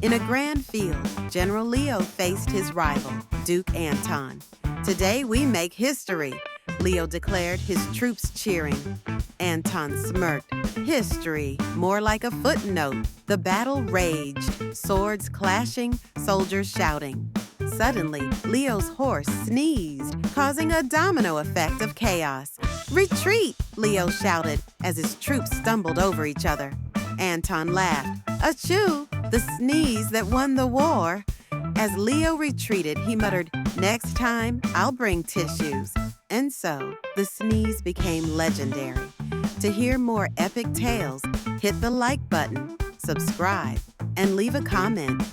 In a grand field, General Leo faced his rival, Duke Anton. "Today we make history," Leo declared, his troops cheering. Anton smirked. "History, more like a footnote." The battle raged, swords clashing, soldiers shouting. Suddenly, Leo's horse sneezed, causing a domino effect of chaos. "Retreat!" Leo shouted as his troops stumbled over each other. Anton laughed. "Achoo! The sneeze that won the war." As Leo retreated, he muttered, "Next time, I'll bring tissues." And so, the sneeze became legendary. To hear more epic tales, hit the like button, subscribe, and leave a comment.